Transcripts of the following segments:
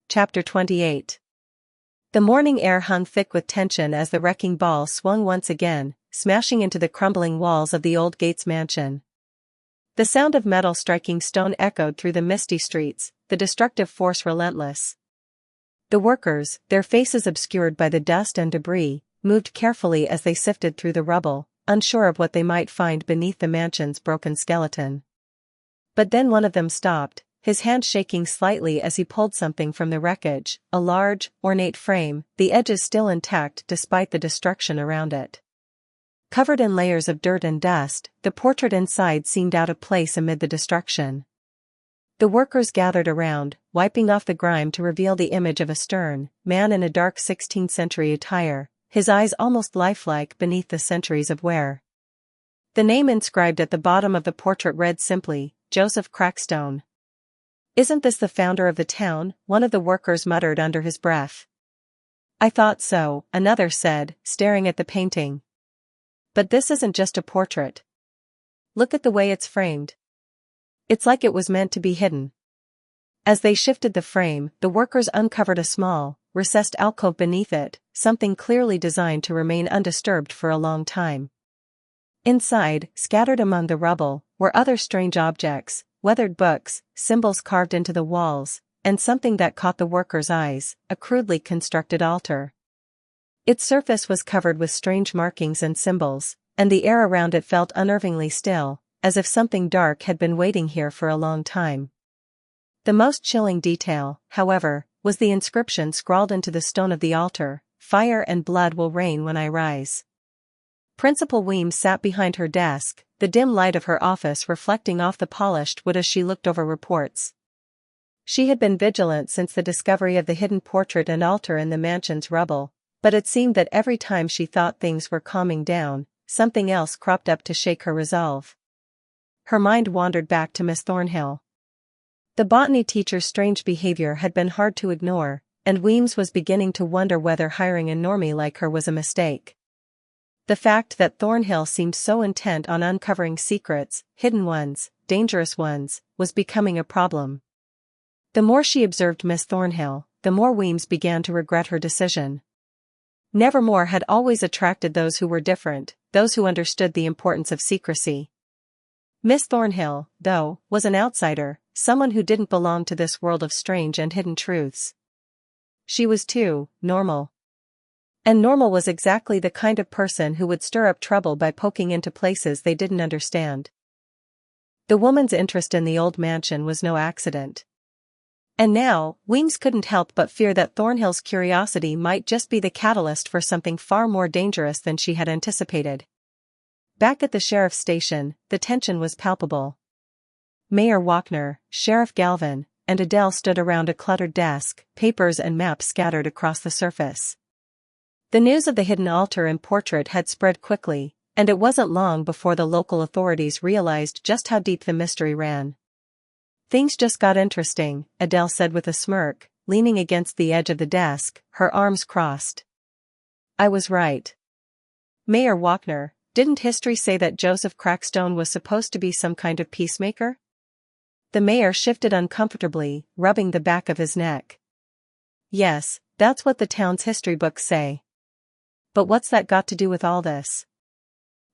Chapter 28. The morning air hung thick with tension as the wrecking ball swung once again, smashing into the crumbling walls of the old Gates mansion. The sound of metal striking stone echoed through the misty streets, the destructive force relentless. The workers, their faces obscured by the dust and debris, moved carefully as they sifted through the rubble, unsure of what they might find beneath the mansion's broken skeleton. But then one of them stopped, his hand shaking slightly as he pulled something from the wreckage, a large, ornate frame, the edges still intact despite the destruction around it. Covered in layers of dirt and dust, the portrait inside seemed out of place amid the destruction. The workers gathered around, wiping off the grime to reveal the image of a stern man in a dark 16th century attire, his eyes almost lifelike beneath the centuries of wear. The name inscribed at the bottom of the portrait read simply, Joseph Crackstone. "Isn't this the founder of the town?" one of the workers muttered under his breath. "I thought so," another said, staring at the painting. "But this isn't just a portrait. Look at the way it's framed. It's like it was meant to be hidden." As they shifted the frame, the workers uncovered a small, recessed alcove beneath it, something clearly designed to remain undisturbed for a long time. Inside, scattered among the rubble, were other strange objects, weathered books, symbols carved into the walls, and something that caught the workers' eyes, a crudely constructed altar. Its surface was covered with strange markings and symbols, and the air around it felt unnervingly still, as if something dark had been waiting here for a long time. The most chilling detail, however, was the inscription scrawled into the stone of the altar, "Fire and blood will rain when I rise." Principal Weems sat behind her desk, the dim light of her office reflecting off the polished wood as she looked over reports. She had been vigilant since the discovery of the hidden portrait and altar in the mansion's rubble, but it seemed that every time she thought things were calming down, something else cropped up to shake her resolve. Her mind wandered back to Miss Thornhill. The botany teacher's strange behavior had been hard to ignore, and Weems was beginning to wonder whether hiring a normie like her was a mistake. The fact that Thornhill seemed so intent on uncovering secrets, hidden ones, dangerous ones, was becoming a problem. The more she observed Miss Thornhill, the more Weems began to regret her decision. Nevermore had always attracted those who were different, those who understood the importance of secrecy. Miss Thornhill, though, was an outsider, someone who didn't belong to this world of strange and hidden truths. She was too normal. And normal was exactly the kind of person who would stir up trouble by poking into places they didn't understand. The woman's interest in the old mansion was no accident. And now, Weems couldn't help but fear that Thornhill's curiosity might just be the catalyst for something far more dangerous than she had anticipated. Back at the sheriff's station, the tension was palpable. Mayor Walkner, Sheriff Galvin, and Adele stood around a cluttered desk, papers and maps scattered across the surface. The news of the hidden altar and portrait had spread quickly, and it wasn't long before the local authorities realized just how deep the mystery ran. "Things just got interesting," Adele said with a smirk, leaning against the edge of the desk, her arms crossed. "I was right. Mayor Walkner, didn't history say that Joseph Crackstone was supposed to be some kind of peacemaker?" The mayor shifted uncomfortably, rubbing the back of his neck. "Yes, that's what the town's history books say. But what's that got to do with all this?"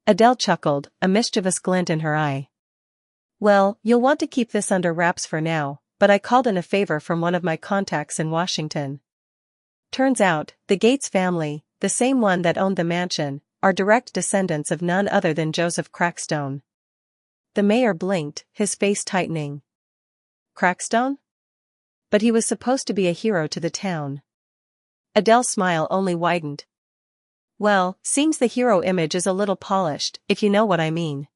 Adele chuckled, a mischievous glint in her eye. "Well, you'll want to keep this under wraps for now, but I called in a favor from one of my contacts in Washington. Turns out, the Gates family, the same one that owned the mansion, are direct descendants of none other than Joseph Crackstone." The mayor blinked, his face tightening. "Crackstone? But he was supposed to be a hero to the town." Adele's smile only widened. "Well, seems the hero image is a little polished, if you know what I mean.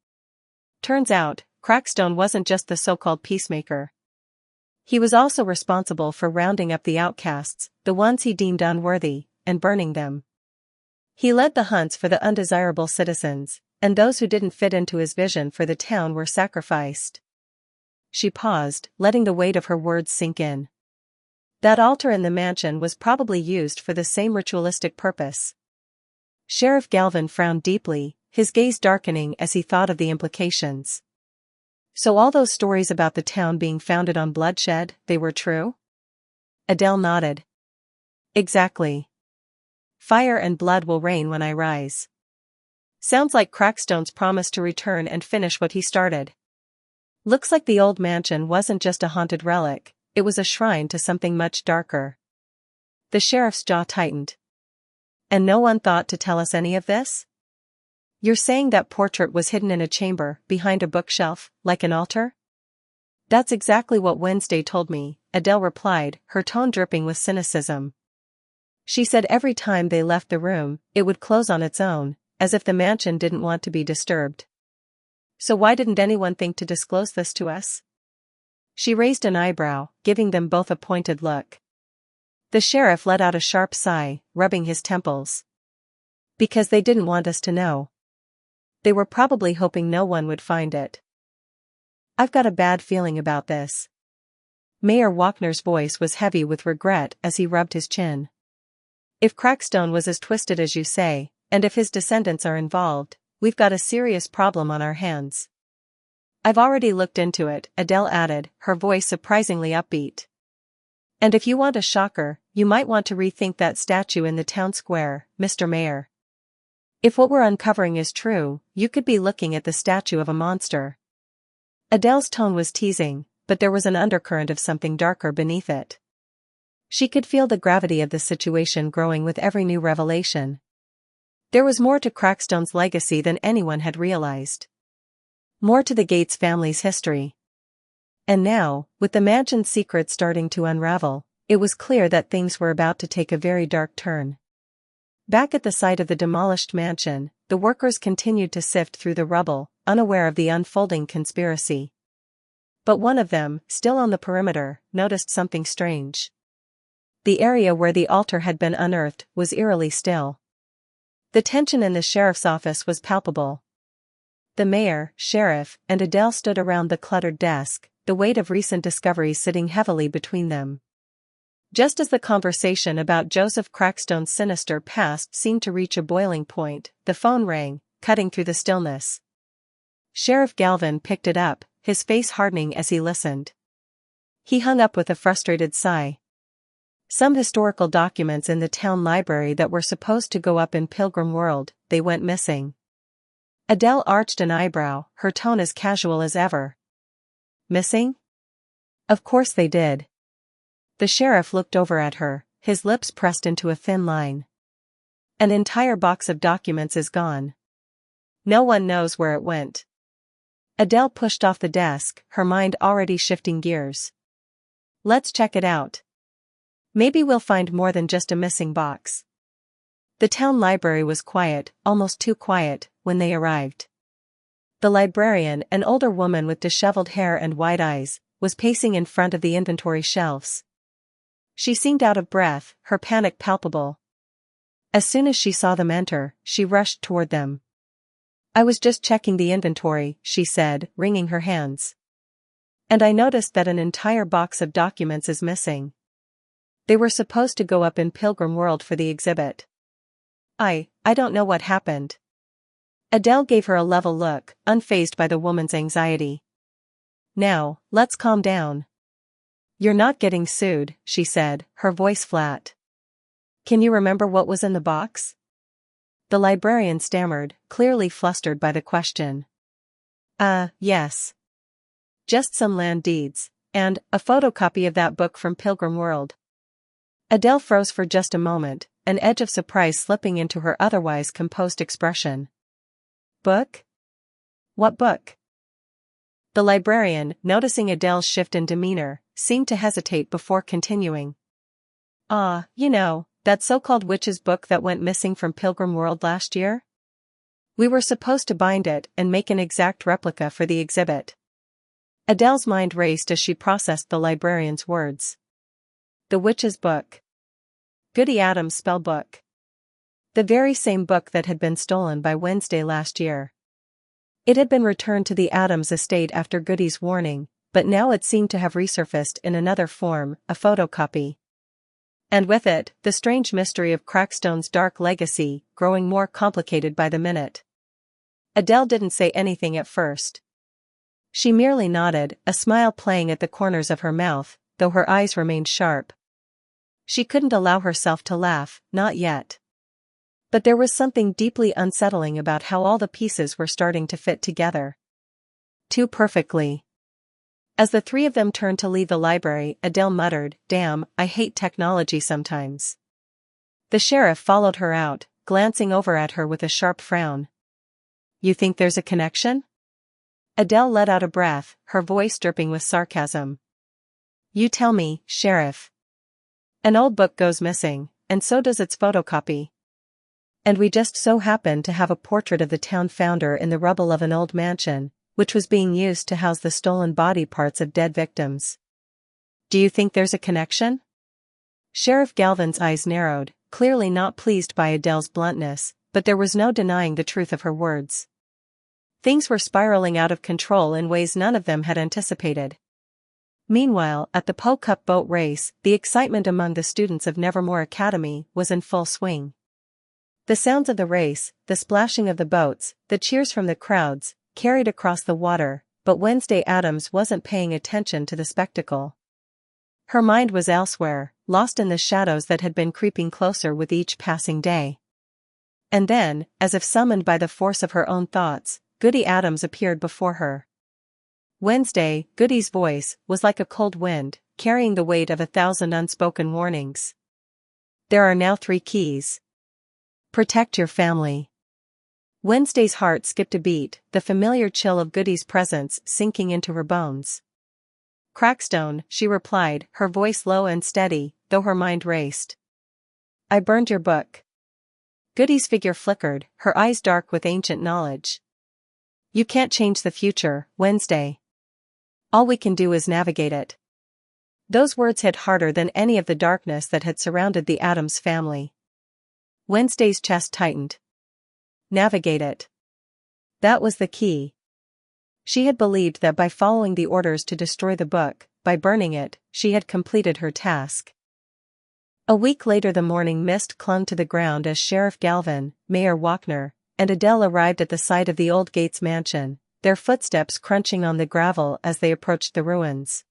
Turns out, Crackstone wasn't just the so-called peacemaker. He was also responsible for rounding up the outcasts, the ones he deemed unworthy, and burning them. He led the hunts for the undesirable citizens, and those who didn't fit into his vision for the town were sacrificed." She paused, letting the weight of her words sink in. "That altar in the mansion was probably used for the same ritualistic purpose." Sheriff Galvin frowned deeply, his gaze darkening as he thought of the implications. "So all those stories about the town being founded on bloodshed, they were true?" Adele nodded. Exactly. Fire and blood will rain when I rise. Sounds like Crackstone's promise to return and finish what he started. Looks like the old mansion wasn't just a haunted relic, it was a shrine to something much darker. The sheriff's jaw tightened. And no one thought to tell us any of this? You're saying that portrait was hidden in a chamber, behind a bookshelf, like an altar? That's exactly what Wednesday told me, Adele replied, her tone dripping with cynicism. She said every time they left the room, it would close on its own, as if the mansion didn't want to be disturbed. So why didn't anyone think to disclose this to us? She raised an eyebrow, giving them both a pointed look. The sheriff let out a sharp sigh, rubbing his temples. Because they didn't want us to know. They were probably hoping no one would find it. I've got a bad feeling about this. Mayor Walkner's voice was heavy with regret as he rubbed his chin. If Crackstone was as twisted as you say, and if his descendants are involved, we've got a serious problem on our hands. I've already looked into it, Adele added, her voice surprisingly upbeat. And if you want a shocker, you might want to rethink that statue in the town square, Mr. Mayor. If what we're uncovering is true, you could be looking at the statue of a monster. Adele's tone was teasing, but there was an undercurrent of something darker beneath it. She could feel the gravity of the situation growing with every new revelation. There was more to Crackstone's legacy than anyone had realized. More to the Gates family's history. And now, with the mansion's secrets starting to unravel, it was clear that things were about to take a very dark turn. Back at the site of the demolished mansion, the workers continued to sift through the rubble, unaware of the unfolding conspiracy. But one of them, still on the perimeter, noticed something strange. The area where the altar had been unearthed was eerily still. The tension in the sheriff's office was palpable. The mayor, sheriff, and Adele stood around the cluttered desk, the weight of recent discoveries sitting heavily between them. Just as the conversation about Joseph Crackstone's sinister past seemed to reach a boiling point, the phone rang, cutting through the stillness. Sheriff Galvin picked it up, his face hardening as he listened. He hung up with a frustrated sigh. Some historical documents in the town library that were supposed to go up in Pilgrim World, they went missing. Adele arched an eyebrow, her tone as casual as ever. Missing? Of course they did. The sheriff looked over at her, his lips pressed into a thin line. An entire box of documents is gone. No one knows where it went. Adele pushed off the desk, her mind already shifting gears. Let's check it out. Maybe we'll find more than just a missing box. The town library was quiet, almost too quiet, when they arrived. The librarian, an older woman with disheveled hair and wide eyes, was pacing in front of the inventory shelves. She seemed out of breath, her panic palpable. As soon as she saw them enter, she rushed toward them. I was just checking the inventory, she said, wringing her hands. And I noticed that an entire box of documents is missing. They were supposed to go up in Pilgrim World for the exhibit. I don't know what happened. Adele gave her a level look, unfazed by the woman's anxiety. Now, let's calm down. You're not getting sued, she said, her voice flat. Can you remember what was in the box? The librarian stammered, clearly flustered by the question. Yes. Just some land deeds, and a photocopy of that book from Pilgrim World. Adele froze for just a moment, an edge of surprise slipping into her otherwise composed expression. Book? What book? The librarian, noticing Adele's shift in demeanor, seemed to hesitate before continuing. That so-called witch's book that went missing from Pilgrim World last year? We were supposed to bind it and make an exact replica for the exhibit. Adele's mind raced as she processed the librarian's words. The witch's book. Goody Adams' spell book. The very same book that had been stolen by Wednesday last year. It had been returned to the Adams estate after Goody's warning, but now it seemed to have resurfaced in another form, a photocopy. And with it, the strange mystery of Crackstone's dark legacy, growing more complicated by the minute. Adele didn't say anything at first. She merely nodded, a smile playing at the corners of her mouth, though her eyes remained sharp. She couldn't allow herself to laugh, not yet. But there was something deeply unsettling about how all the pieces were starting to fit together. Too perfectly. As the three of them turned to leave the library, Adele muttered, "Damn, I hate technology sometimes." The sheriff followed her out, glancing over at her with a sharp frown. "You think there's a connection?" Adele let out a breath, her voice dripping with sarcasm. "You tell me, Sheriff. An old book goes missing, and so does its photocopy. And we just so happen to have a portrait of the town founder in the rubble of an old mansion, which was being used to house the stolen body parts of dead victims. Do you think there's a connection?" Sheriff Galvin's eyes narrowed, clearly not pleased by Adele's bluntness, but there was no denying the truth of her words. Things were spiraling out of control in ways none of them had anticipated. Meanwhile, at the Po Cup boat race, the excitement among the students of Nevermore Academy was in full swing. The sounds of the race, the splashing of the boats, the cheers from the crowds, carried across the water, but Wednesday Addams wasn't paying attention to the spectacle. Her mind was elsewhere, lost in the shadows that had been creeping closer with each passing day. And then, as if summoned by the force of her own thoughts, Goody Addams appeared before her. Wednesday, Goody's voice, was like a cold wind, carrying the weight of 1,000 unspoken warnings. There are now 3 keys. Protect your family. Wednesday's heart skipped a beat, the familiar chill of Goody's presence sinking into her bones. "Crackstone," she replied, her voice low and steady, though her mind raced. "I burned your book." Goody's figure flickered, her eyes dark with ancient knowledge. "You can't change the future, Wednesday. All we can do is navigate it." Those words hit harder than any of the darkness that had surrounded the Addams family. Wednesday's chest tightened. Navigate it. That was the key. She had believed that by following the orders to destroy the book, by burning it, she had completed her task. A week later the morning mist clung to the ground as Sheriff Galvin, Mayor Walkner, and Adele arrived at the site of the old Gates mansion, their footsteps crunching on the gravel as they approached the ruins.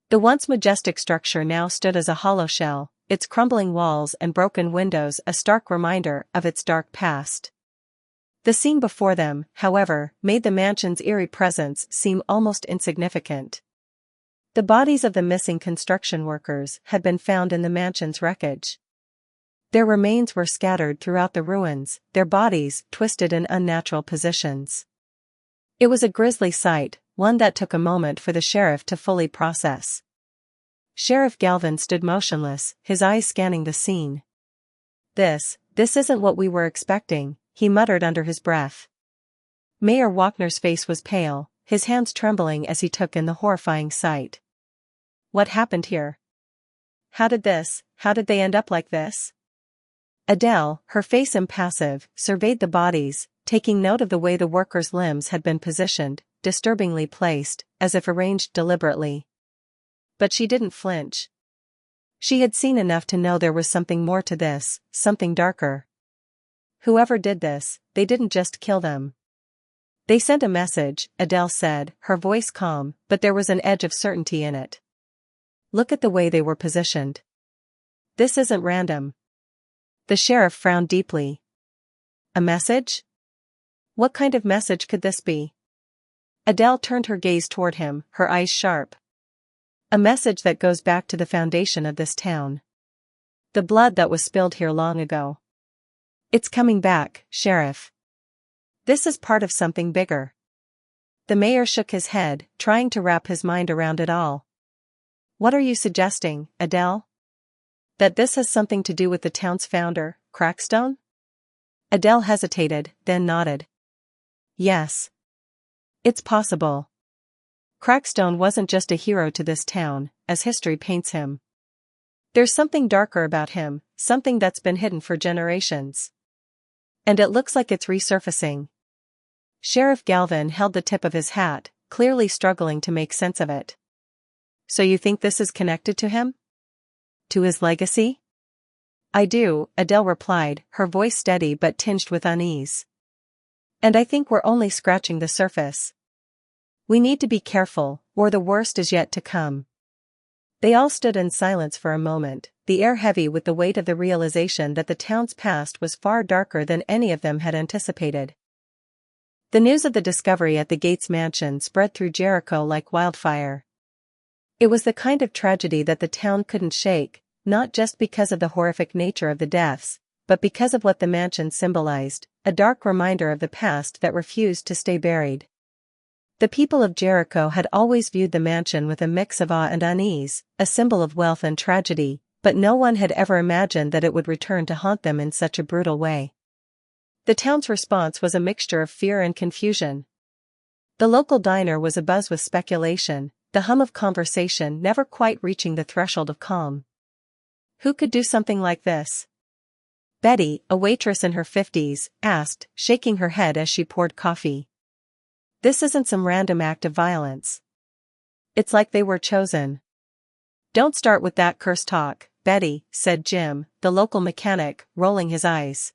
The once majestic structure now stood as a hollow shell, its crumbling walls and broken windows a stark reminder of its dark past. The scene before them, however, made the mansion's eerie presence seem almost insignificant. The bodies of the missing construction workers had been found in the mansion's wreckage. Their remains were scattered throughout the ruins, their bodies twisted in unnatural positions. It was a grisly sight, one that took a moment for the sheriff to fully process. Sheriff Galvin stood motionless, his eyes scanning the scene. This isn't what we were expecting," he muttered under his breath. Mayor Walkner's face was pale, his hands trembling as he took in the horrifying sight. "What happened here? How did they end up like this?" Adele, her face impassive, surveyed the bodies, taking note of the way the workers' limbs had been positioned, disturbingly placed, as if arranged deliberately. But she didn't flinch. She had seen enough to know there was something more to this, something darker. Whoever did this, they didn't just kill them. They sent a message, Adele said, her voice calm, but there was an edge of certainty in it. Look at the way they were positioned. This isn't random. The sheriff frowned deeply. A message? What kind of message could this be? Adele turned her gaze toward him, her eyes sharp. A message that goes back to the foundation of this town. The blood that was spilled here long ago. It's coming back, Sheriff. This is part of something bigger. The mayor shook his head, trying to wrap his mind around it all. What are you suggesting, Adele? That this has something to do with the town's founder, Crackstone? Adele hesitated, then nodded. Yes. It's possible. Crackstone wasn't just a hero to this town, as history paints him. There's something darker about him, something that's been hidden for generations. And it looks like it's resurfacing. Sheriff Galvin held the tip of his hat, clearly struggling to make sense of it. So you think this is connected to him? To his legacy? I do, Adele replied, her voice steady but tinged with unease. And I think we're only scratching the surface. We need to be careful, or the worst is yet to come. They all stood in silence for a moment, the air heavy with the weight of the realization that the town's past was far darker than any of them had anticipated. The news of the discovery at the Gates mansion spread through Jericho like wildfire. It was the kind of tragedy that the town couldn't shake, not just because of the horrific nature of the deaths, but because of what the mansion symbolized, a dark reminder of the past that refused to stay buried. The people of Jericho had always viewed the mansion with a mix of awe and unease, a symbol of wealth and tragedy, but no one had ever imagined that it would return to haunt them in such a brutal way. The town's response was a mixture of fear and confusion. The local diner was abuzz with speculation, the hum of conversation never quite reaching the threshold of calm. Who could do something like this? Betty, a waitress in her 50s, asked, shaking her head as she poured coffee. This isn't some random act of violence. It's like they were chosen. Don't start with that curse talk, Betty, said Jim, the local mechanic, rolling his eyes.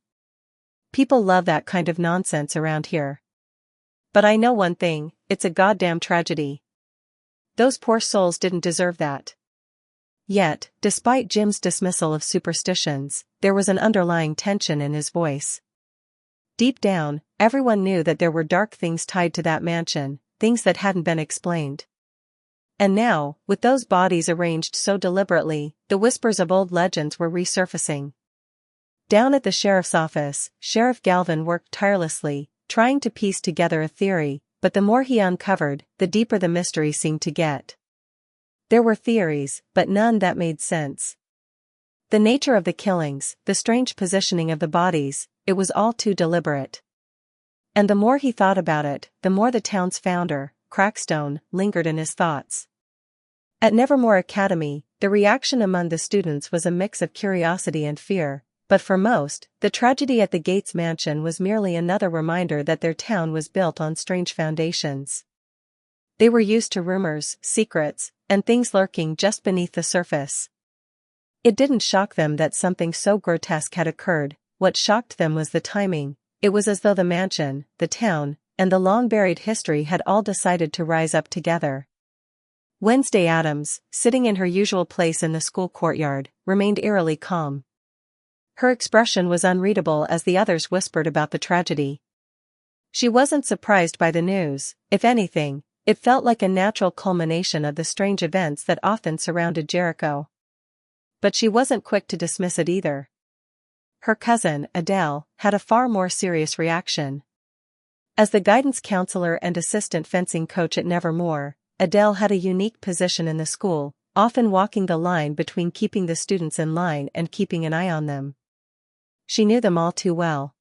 People love that kind of nonsense around here. But I know one thing, it's a goddamn tragedy. Those poor souls didn't deserve that. Yet, despite Jim's dismissal of superstitions, there was an underlying tension in his voice. Deep down, everyone knew that there were dark things tied to that mansion, things that hadn't been explained. And now, with those bodies arranged so deliberately, the whispers of old legends were resurfacing. Down at the sheriff's office, Sheriff Galvin worked tirelessly, trying to piece together a theory, but the more he uncovered, the deeper the mystery seemed to get. There were theories, but none that made sense. The nature of the killings, the strange positioning of the bodies, it was all too deliberate. And the more he thought about it, the more the town's founder, Crackstone, lingered in his thoughts. At Nevermore Academy, the reaction among the students was a mix of curiosity and fear, but for most, the tragedy at the Gates mansion was merely another reminder that their town was built on strange foundations. They were used to rumors, secrets, and things lurking just beneath the surface. It didn't shock them that something so grotesque had occurred. What shocked them was the timing. It was as though the mansion, the town, and the long-buried history had all decided to rise up together. Wednesday Addams, sitting in her usual place in the school courtyard, remained eerily calm. Her expression was unreadable as the others whispered about the tragedy. She wasn't surprised by the news. If anything, it felt like a natural culmination of the strange events that often surrounded Jericho. But she wasn't quick to dismiss it either. Her cousin, Adele, had a far more serious reaction. As the guidance counselor and assistant fencing coach at Nevermore, Adele had a unique position in the school, often walking the line between keeping the students in line and keeping an eye on them. She knew them all too well.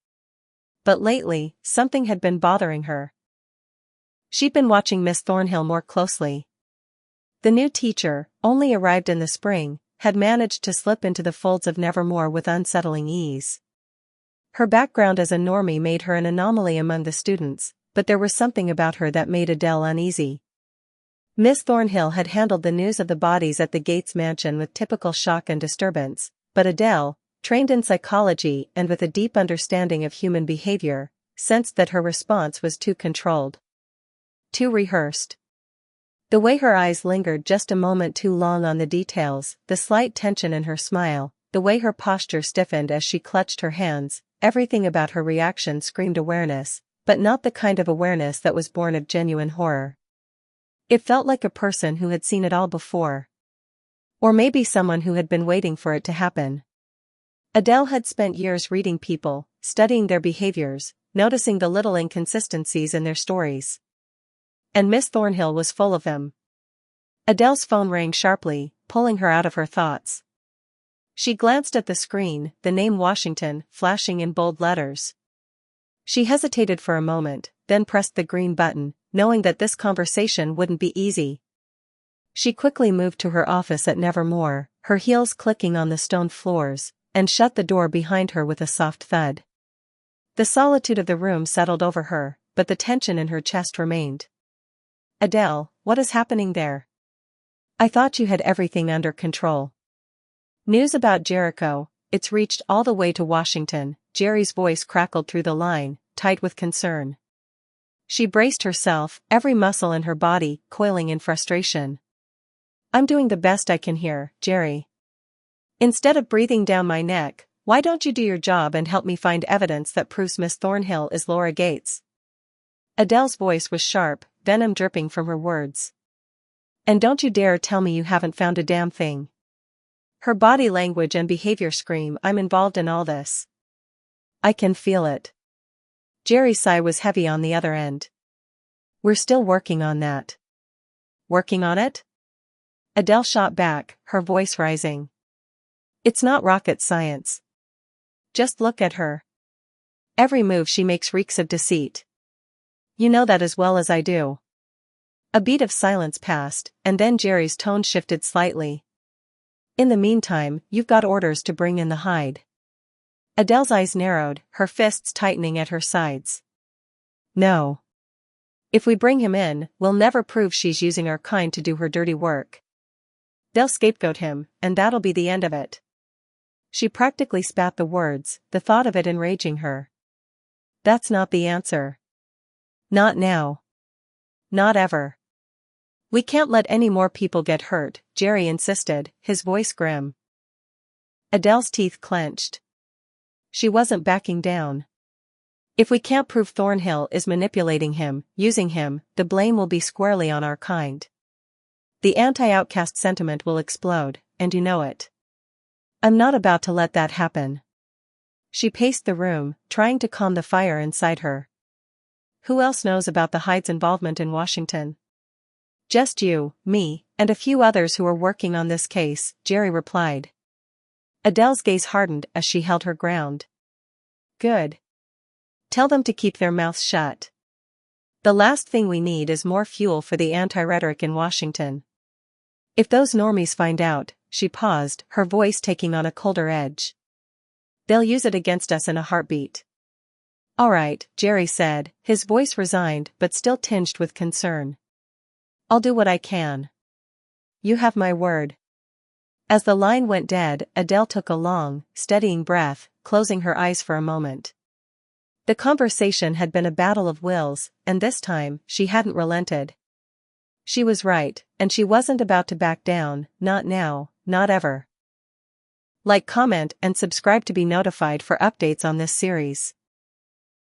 But lately, something had been bothering her. She'd been watching Miss Thornhill more closely. The new teacher, only arrived in the spring, had managed to slip into the folds of Nevermore with unsettling ease. Her background as a normie made her an anomaly among the students, but there was something about her that made Adele uneasy. Miss Thornhill had handled the news of the bodies at the Gates mansion with typical shock and disturbance, but Adele, trained in psychology and with a deep understanding of human behavior, sensed that her response was too controlled. Too rehearsed. The way her eyes lingered just a moment too long on the details, the slight tension in her smile, the way her posture stiffened as she clutched her hands, everything about her reaction screamed awareness, but not the kind of awareness that was born of genuine horror. It felt like a person who had seen it all before. Or maybe someone who had been waiting for it to happen. Adele had spent years reading people, studying their behaviors, noticing the little inconsistencies in their stories. And Miss Thornhill was full of them. Adele's phone rang sharply, pulling her out of her thoughts. She glanced at the screen, the name Washington flashing in bold letters. She hesitated for a moment, then pressed the green button, knowing that this conversation wouldn't be easy. She quickly moved to her office at Nevermore, her heels clicking on the stone floors, and shut the door behind her with a soft thud. The solitude of the room settled over her, but the tension in her chest remained. Adele, what is happening there? I thought you had everything under control. News about Jericho, it's reached all the way to Washington, Jerry's voice crackled through the line, tight with concern. She braced herself, every muscle in her body coiling in frustration. I'm doing the best I can here, Jerry. Instead of breathing down my neck, why don't you do your job and help me find evidence that proves Miss Thornhill is Laura Gates? Adele's voice was sharp, venom dripping from her words. And don't you dare tell me you haven't found a damn thing. Her body language and behavior scream I'm involved in all this. I can feel it. Jerry's sigh was heavy on the other end. We're still working on that. Working on it? Adele shot back, her voice rising. It's not rocket science. Just look at her. Every move she makes reeks of deceit. You know that as well as I do. A beat of silence passed, and then Jerry's tone shifted slightly. In the meantime, you've got orders to bring in the hide. Adele's eyes narrowed, her fists tightening at her sides. No. If we bring him in, we'll never prove she's using our kind to do her dirty work. They'll scapegoat him, and that'll be the end of it. She practically spat the words, the thought of it enraging her. That's not the answer. Not now. Not ever. We can't let any more people get hurt, Jerry insisted, his voice grim. Adele's teeth clenched. She wasn't backing down. If we can't prove Thornhill is manipulating him, using him, the blame will be squarely on our kind. The anti-outcast sentiment will explode, and you know it. I'm not about to let that happen. She paced the room, trying to calm the fire inside her. Who else knows about the hide's involvement in Washington? Just you, me, and a few others who are working on this case, Jerry replied. Adele's gaze hardened as she held her ground. Good. Tell them to keep their mouths shut. The last thing we need is more fuel for the anti-rhetoric in Washington. If those normies find out, she paused, her voice taking on a colder edge. They'll use it against us in a heartbeat. All right, Jerry said, his voice resigned but still tinged with concern. I'll do what I can. You have my word. As the line went dead, Adele took a long, steadying breath, closing her eyes for a moment. The conversation had been a battle of wills, and this time, she hadn't relented. She was right, and she wasn't about to back down, not now, not ever. Like, comment, and subscribe to be notified for updates on this series.